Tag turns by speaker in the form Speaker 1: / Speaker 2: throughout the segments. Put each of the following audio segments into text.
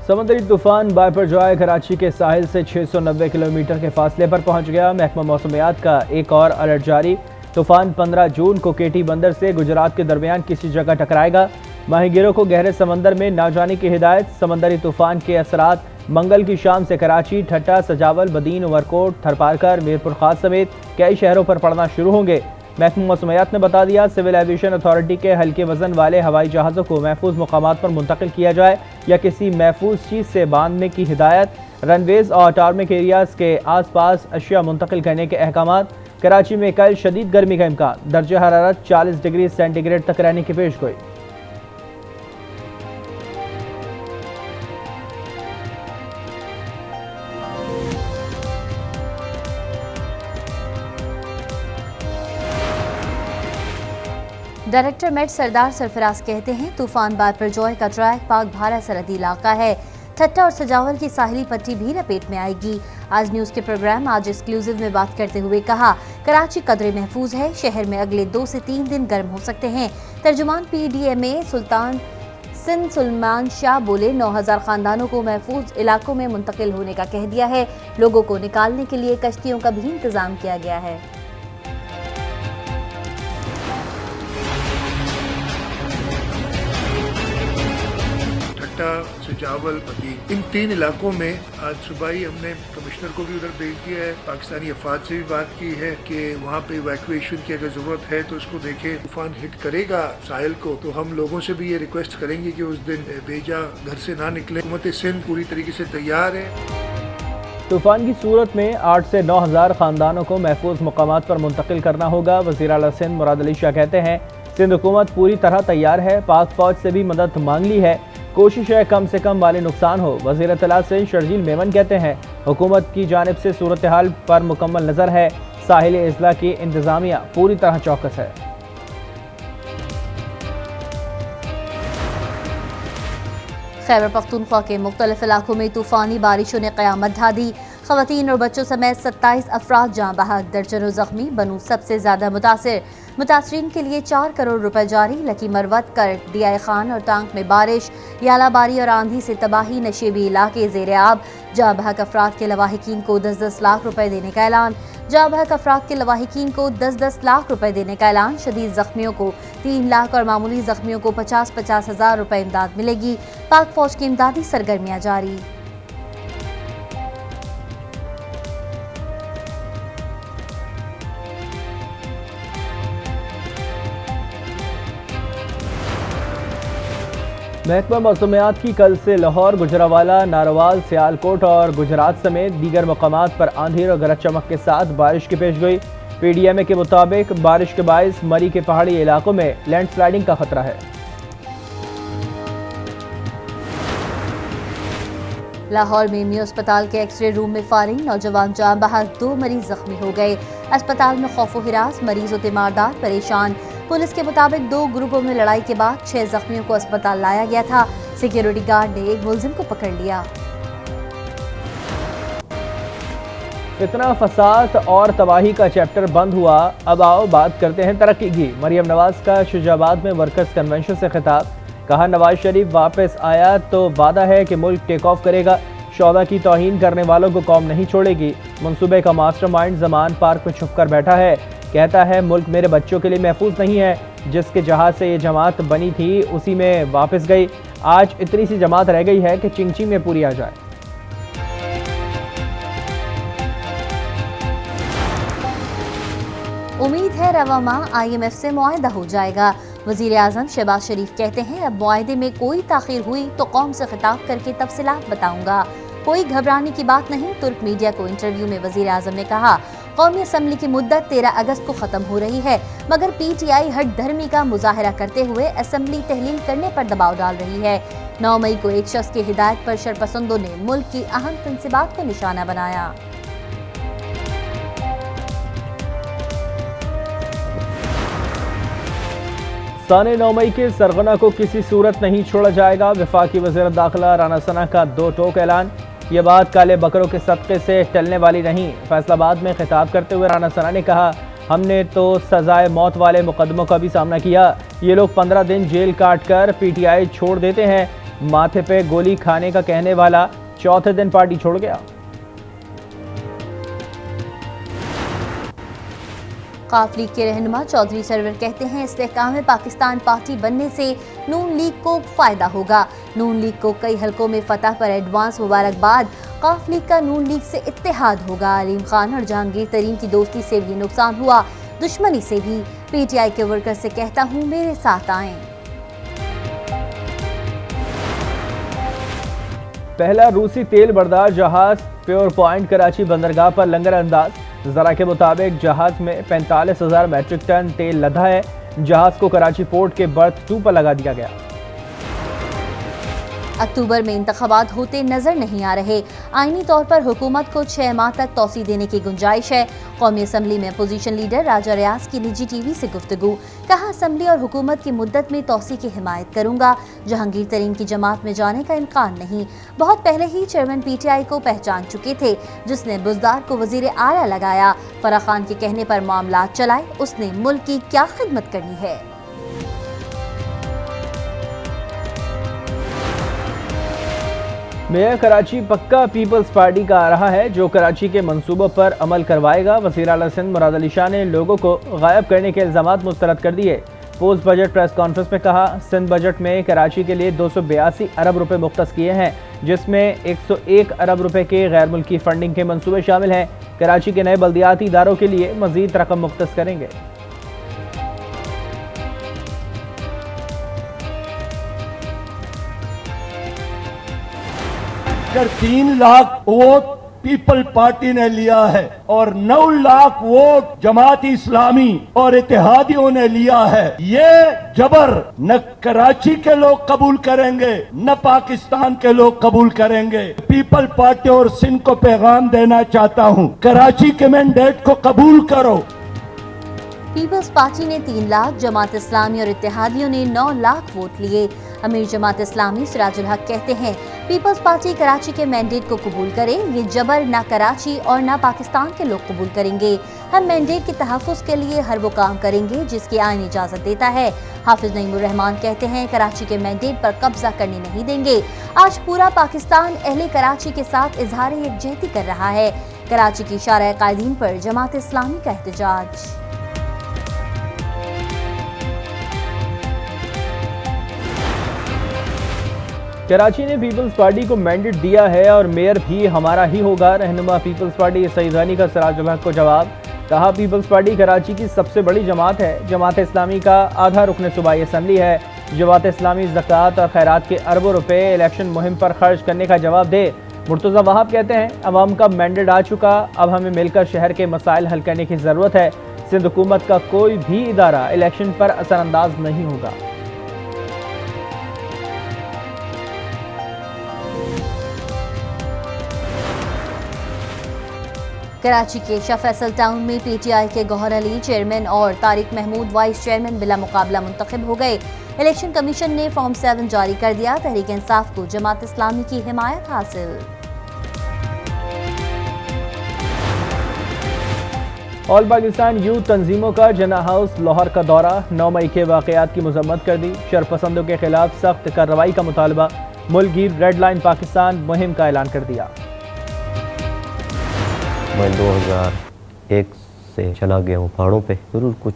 Speaker 1: समुद्री तूफान बायपरजॉय कराची के साहिल से 690 किलोमीटर के फासले पर पहुंच गया। महकमा मौसमियात का एक और अलर्ट जारी। तूफान 15 जून को केटी बंदर से गुजरात के दरमियान किसी जगह टकराएगा। माहीगीरों को गहरे समंदर में ना जाने की हिदायत। समंदरी तूफान के असरात मंगल की शाम से कराची, ठट्टा, सजावल, बदीन, उमरकोट, थरपारकर, मीरपुर खास समेत कई शहरों पर पड़ना शुरू होंगे। महकमा मौसमियात ने बता दिया, सिविल एविएशन अथॉरिटी के हल्के वजन वाले हवाई जहाज़ों को महफूज मुकामात पर मुंतकिल किया जाए या किसी महफूज चीज़ से बांधने की हिदायत। रनवेज और टारमिक एरियाज के आस पास अशिया मुंतकिल करने के अहकाम। कराची में कल शदीद गर्मी का इम्कान, दर्जा हरारत 40 डिग्री सेंटीग्रेड तक रहने की पेशगोई।
Speaker 2: डायरेक्टर मेट सरदार सरफराज कहते हैं, तूफान बायपरजॉय का ट्रैक पाक भारत सरहदी इलाका है। ठट्टा और सजावल की साहिली पट्टी भी लपेट में आएगी। आज न्यूज़ के प्रोग्राम आज एक्सक्लूसिव में बात करते हुए कहा, कराची कदरे महफूज है। शहर में अगले 2 से 3 दिन गर्म हो सकते हैं। तर्जुमान PDMA सुल्तान सिंध सुलेमान शाह बोले, 9000 खानदानों को महफूज इलाकों में मुंतकिल होने का कह दिया है। लोगों को निकालने के लिए कश्तियों का भी इंतजाम किया गया है।
Speaker 3: सजावल, इन 3 इलाकों में आज सुबह ही हमने कमिश्नर को भी उधर भेज दिया है। पाकिस्तानी अफवाज से भी बात की है कि वहाँ पे इवैक्यूएशन की अगर जरूरत है तो उसको देखें। तूफान हिट करेगा साहिल को तो हम लोगों से भी ये रिक्वेस्ट करेंगे कि उस दिन बेजा घर से ना निकले। हुकूमत सिंध पूरी तरीके से तैयार है।
Speaker 1: तूफान की सूरत में 8 से 9000 खानदानों को महफूज मुकामात पर मुंतकिल करना होगा। वज़ीर आला सिंध मुराद अली शाह कहते हैं, सिंध हुकूमत पूरी तरह तैयार है। पाक फौज से भी मदद मांग ली है। कोशिश है कम से कम माली नुकसान हो। वज़ीर इत्तलात से शर्जील मेमन कहते हैं, हुकूमत की जानिब से सूरत हाल पर मुकम्मल नज़र है। साहिल इजला की इंतजामिया पूरी तरह चौकस है।
Speaker 2: खैबर पख्तूनख्वा के मुख्तलिफ इलाकों में तूफानी बारिशों ने क़यामत ढा दी। ख़वातीन और बच्चों समेत 27 अफराद जाँ बहक, दर्जनों जख्मी। बनू सबसे ज़्यादा मुतासिर। मुतासरीन के लिए 4 करोड़ रुपए जारी। लकी मरवत, करट, DI खान और टांक में बारिश, यालाबारी और आंधी से तबाही। नशेबी इलाके ज़ेर आब। जाँ बहक अफराद के लवाहिकीन को 10-10 लाख रुपए देने का ऐलान। जाँ बहक अफराद के लवाहिकीन को 10-10 लाख रुपए देने का ऐलान। शदीद जख्मियों को 3 लाख और मामूली जख्मियों को 50-50 हज़ार रुपए इमदाद मिलेगी। पाक फौज की इमदादी सरगर्मियाँ जारी।
Speaker 1: महकमा मौसमियात की कल से लाहौर, गुजरावाला, नारोवाल, सियालकोट और गुजरात समेत दीगर मकामात पर आंधी और गरज चमक के साथ बारिश की पेशगोई। PDMA के मुताबिक बारिश के बायस मरी के पहाड़ी इलाकों में लैंडस्लाइडिंग का खतरा है।
Speaker 2: लाहौर में मियो अस्पताल के एक्सरे रूम में फायरिंग, नौजवान जाँ बहक, 2 मरीज जख्मी हो गए। अस्पताल में खौफ व हिरास, मरीज व तीमारदार परेशान। पुलिस के मुताबिक 2 ग्रुपों में लड़ाई के बाद 6 जख्मियों को अस्पताल लाया गया था। सिक्योरिटी गार्ड ने एक मुलजिम को पकड़ लिया।
Speaker 1: इतना फसाद और तबाही का चैप्टर बंद हुआ। अब आओ बात करते हैं तरक्की की। मरियम नवाज का शुजाबाद में वर्कर्स कन्वेंशन से खिताब। कहा, नवाज शरीफ वापस आया तो वादा है कि मुल्क टेक ऑफ करेगा। शौदा की तौहीन करने वालों को कौम नहीं छोड़ेगी। मंसूबे का मास्टरमाइंड जमान पार्क में छुप कर बैठा है। कहता है, मुल्क मेरे बच्चों के लिए महफूज नहीं है। जिसके जहाज से ये जमात बनी थी उसी में वापस गई। आज इतनी सी जमात रह गई है कि चिंची में पूरी आ जाए।
Speaker 2: उम्मीद है रवा माह IMF से मुआहदा हो जाएगा। वज़ीर आज़म शहबाज शरीफ कहते हैं, अब मुआहदे में कोई ताख़ीर हुई तो कौम से खिताब करके तफसीलात बताऊंगा। कोई घबराने की बात नहीं। तुर्क मीडिया को इंटरव्यू में वज़ीर आज़म ने कहा, कौमी असम्बली की मुद्दत 13 अगस्त को ख़त्म हो रही है, मगर PTI हट धर्मी का मुजाहरा करते हुए असम्बली तहलील करने पर दबाव डाल रही है। 9 मई को एक शख्स की हिदायत पर शरपसंदों ने मुल्क की अहम तंसीबात को निशाना बनाया।
Speaker 1: साने 9 मई के सरगना को किसी सूरत नहीं छोड़ा जाएगा। वफाकी वज़ीर दाखिला राना सना का 2 टोक ऐलान। ये बात काले बकरों के सदक़े से टलने वाली नहीं। फैसलाबाद में खिताब करते हुए राना सना ने कहा, हमने तो सजाए मौत वाले मुकदमों का भी सामना किया। ये लोग 15 दिन जेल काट कर PTI छोड़ देते हैं। माथे पे गोली खाने का कहने वाला चौथे दिन पार्टी छोड़ गया।
Speaker 2: काफ लीग के रहनुमा चौधरी सरवर कहते हैं इस्तेहकाम पाकिस्तान पार्टी बनने से नून लीग को फायदा होगा। नून लीग को कई हलकों में फतह पर एडवांस मुबारकबाद। काफ लीग का नून लीग से इत्तेहाद होगा। अलीम खान और जहांगीर तरीन की दोस्ती से भी नुकसान हुआ, दुश्मनी से भी। पीटीआई के वर्कर से कहता हूँ मेरे साथ आएं।
Speaker 1: पहला रूसी तेल बरदार जहाज प्योर पॉइंट कराची बंदरगाह पर लंगर अंदाज। जरा के मुताबिक जहाज में 45,000 मैट्रिक टन तेल लदा है। जहाज को कराची पोर्ट के बर्थ 2 पर लगा दिया गया।
Speaker 2: अक्टूबर में इंतखाबात होते नजर नहीं आ रहे। आईनी तौर पर हुकूमत को 6 माह तक तौसी देने की गुंजाइश है। कौमी असम्बली में अपोजिशन लीडर राजा रियाज की निजी टीवी से गुफ्तगू। कहा असम्बली और हुकूमत की मुद्दत में तौसी की हिमायत करूंगा। जहांगीर तरीन की जमात में जाने का इम्कान नहीं। बहुत पहले ही चेयरमैन पीटीआई को पहचान चुके थे, जिसने बुज़दार को वजीर आला लगाया। फराह खान के कहने पर मामला चलाए। उसने मुल्क की क्या खिदमत करनी है।
Speaker 1: मेयर कराची पक्का पीपल्स पार्टी का आ रहा है, जो कराची के मंसूबों पर अमल करवाएगा। वज़ीर आला सिंध मुराद अली शाह ने लोगों को गायब करने के इल्ज़ामात मुस्तरद कर दिए। पोस्ट बजट प्रेस कॉन्फ्रेंस में कहा, सिंध बजट में कराची के लिए 282 अरब रुपए मुख्तस किए हैं, जिसमें 101 अरब रुपए के गैर मुल्की फंडिंग के मंसूबे शामिल हैं। कराची के नए बल्दियाती इदारों के लिए मजीद रकम मुख्तस करेंगे।
Speaker 4: अगर 3 लाख वोट पीपल पार्टी ने लिया है और 9 लाख वोट जमात इस्लामी और इत्तेहादियों ने लिया है, ये जबर न कराची के लोग कबूल करेंगे न पाकिस्तान के लोग कबूल करेंगे। पीपल पार्टी और सिंध को पैगाम देना चाहता हूँ, कराची के मैंडेट को कबूल करो।
Speaker 2: पीपल्स पार्टी ने 3 लाख, जमात इस्लामी और इत्तेहादियों ने 9 लाख वोट लिए। अमीर जमात इस्लामी सिराजुल हक कहते हैं पीपल्स पार्टी कराची के मैंडेट को कबूल करे। ये जबर ना कराची और ना पाकिस्तान के लोग कबूल करेंगे। हम मैंडेट के तहफ़्फ़ुज़ के लिए हर वो काम करेंगे जिसकी आईन इजाज़त देता है। हाफिज नईमुर रहमान कहते हैं कराची के मैंडेट पर कब्जा करने नहीं देंगे। आज पूरा पाकिस्तान अहले कराची के साथ इजहार यकजहती कर रहा है। कराची की शारा कायदीन पर जमात इस्लामी का एहतजाज।
Speaker 1: कराची ने पीपल्स पार्टी को मैंडेट दिया है और मेयर भी हमारा ही होगा। रहनुमा पीपल्स पार्टी सईदानी का सिराजुल हक को जवाब। कहा, पीपल्स पार्टी कराची की सबसे बड़ी जमात है। जमात इस्लामी का आधा रुकन सूबाई असम्बली है। जमात इस्लामी ज़कात और खैरात के अरबों रुपए इलेक्शन मुहिम पर खर्च करने का जवाब दे। मुर्तज़ा वहाब कहते हैं, अवाम का मैंडेट आ चुका, अब हमें मिलकर शहर के मसाइल हल करने की ज़रूरत है। सिंध हुकूमत का कोई भी इदारा इलेक्शन पर असरअंदाज नहीं होगा।
Speaker 2: कराची के शाह फैसल टाउन में पीटीआई के गौहर अली चेयरमैन और तारिक महमूद वाइस चेयरमैन बिला मुकाबला मुंतखब हो गए। इलेक्शन कमीशन ने फॉर्म 7 जारी कर दिया। तहरीक इंसाफ को जमात इस्लामी की हिमायत हासिल।
Speaker 1: ऑल पाकिस्तान यूथ तंजीमों का जना हाउस लाहौर का दौरा। 9 मई के वाक़यात की मजम्मत कर दी। शरपसंदों के खिलाफ सख्त कार्रवाई का मुतालबा। मुल्क गिर रेड लाइन पाकिस्तान मुहिम का ऐलान कर दिया।
Speaker 5: मैं 2001 से चला गया हूँ पहाड़ों पे, ज़रूर कुछ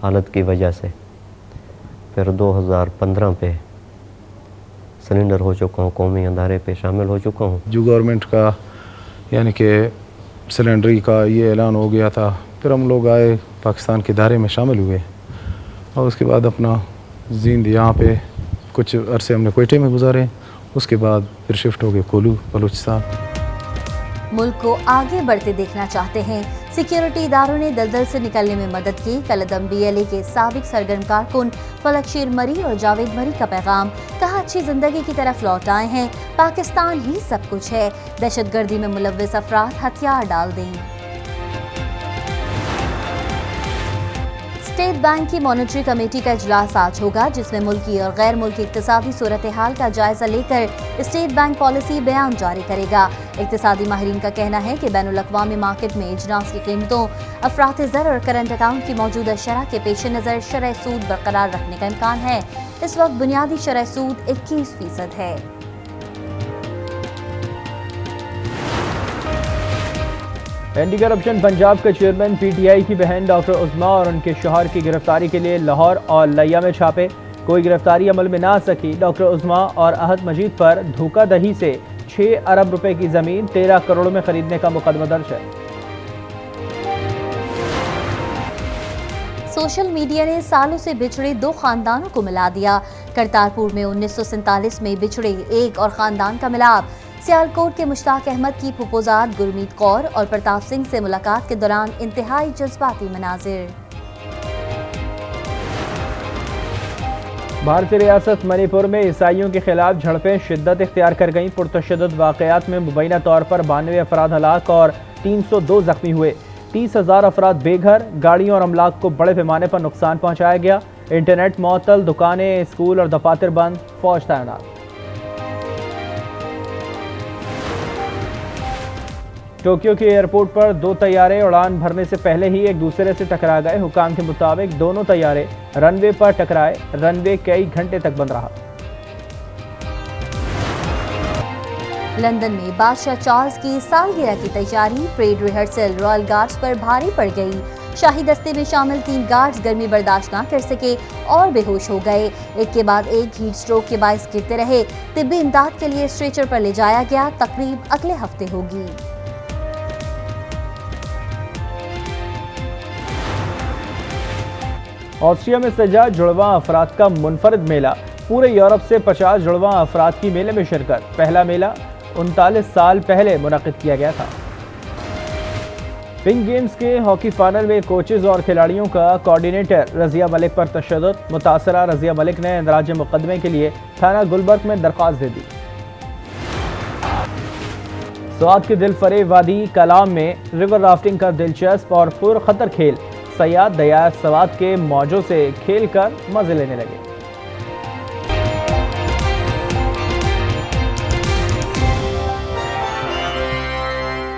Speaker 5: हालत की वजह से। फिर 2015 पे सरेंडर हो चुका हूँ, कौमी अदारे पे शामिल हो चुका हूँ।
Speaker 6: जो गवर्नमेंट का यानी कि सिलेंडरी का ये ऐलान हो गया था, फिर हम लोग आए पाकिस्तान के इदारे में शामिल हुए और उसके बाद अपना ज़िंदगी यहाँ पे कुछ अरसे हमने क्वेटे में गुजारे। उसके बाद फिर शिफ्ट हो गए कोलू बलूचिस्तान।
Speaker 2: मुल्क को आगे बढ़ते देखना चाहते हैं। सिक्योरिटी इदारों ने दलदल से निकलने में मदद की। कलदम BLA के साबिक सरगर्म कारकुन फलक शेर मरी और जावेद मरी का पैगाम। कहा, अच्छी जिंदगी की तरफ लौट आए हैं। पाकिस्तान ही सब कुछ है। दहशतगर्दी में मुलव्विस अफराद हथियार डाल दें। स्टेट बैंक की मॉनिटरी कमेटी का इजलास आज होगा, जिसमें मुल्की और गैर मुल्की इक्तिसादी सूरत हाल का जायजा लेकर स्टेट बैंक पॉलिसी बयान जारी करेगा। इक्तिसादी माहिरीन का कहना है कि बैनुल अक़वामी मार्केट में इजनास की कीमतों, अफरात ज़र और करंट अकाउंट की मौजूदा शरह के पेश नज़र शरह सूद बरकरार रखने का इम्कान है। इस वक्त बुनियादी शरह सूद 21% है।
Speaker 1: एंटी करप्शन पंजाब के चेयरमैन पीटीआई की बहन डॉक्टर उज़मा और उनके शौहर की गिरफ्तारी के लिए लाहौर और लिया में छापे, कोई गिरफ्तारी अमल में ना आ सकी। डॉक्टर उज़मा और अहद मजीद पर धोखाधड़ी से 6 अरब रुपए की जमीन 13 करोड़ में खरीदने का मुकदमा दर्ज है।
Speaker 2: सोशल मीडिया ने सालों से बिछड़े 2 खानदानों को मिला दिया। करतारपुर में 1947 में बिछड़े एक और खानदान का मिलाप। सियालकोट के मुश्ताक अहमद की फुफोजाद गुरमीत कौर और प्रताप सिंह से मुलाकात के दौरान इंतहाई जज्बाती मनाजिर।
Speaker 1: भारतीय रियासत मणिपुर में ईसाइयों के खिलाफ झड़पें शिद्दत इख्तियार कर गईं। पुरतशद्दुद वाक़यात में मुबैना तौर पर 92 अफराद हलाक और 302 जख्मी हुए। 30,000 अफराद बेघर, गाड़ियों और अमलाक को बड़े पैमाने पर नुकसान पहुँचाया गया। इंटरनेट मअतल, दुकानें, स्कूल और दफातर बंद, फौज तैनात। टोक्यो के एयरपोर्ट पर 2 तैयारे उड़ान भरने से पहले ही एक दूसरे से टकरा गए। हुकाम के मुताबिक दोनों तैयारे रनवे पर टकराए। रनवे कई घंटे तक बंद रहा।
Speaker 2: लंदन में बादशाह चार्ल्स की सालगिरह की तैयारी, परेड रिहर्सल रॉयल गार्ड्स पर भारी पड़ गई। शाही दस्ते में शामिल 3 गार्ड्स गर्मी बर्दाश्त न कर सके और बेहोश हो गए। एक के बाद एक हीट स्ट्रोक के बायस गिरते रहे। तिब्बी इमदाद के लिए स्ट्रेचर पर ले जाया गया। तकरीब अगले हफ्ते होगी।
Speaker 1: ऑस्ट्रिया में सजा जुड़वा अफराद का मुनफरिद मेला। पूरे यूरोप से 50 जुड़वा अफराद की मेले में शिरकत। पहला मेला 39 साल पहले मुनक़िद किया गया था। पिंक गेम्स के हॉकी फाइनल में कोचेज और खिलाड़ियों का कोऑर्डिनेटर रजिया मलिक पर तशद्दुद। मुतासरा रजिया मलिक ने इंदराज मुकदमे के लिए थाना गुलबर्ग में दरख्वास्त दे दी। स्वात के दिल फरेब वादी कलाम में रिवर राफ्टिंग का दिलचस्प और पुरखतर खेल। सयाद दया स्वात के मौजों से खेल कर मजे लेने लगे।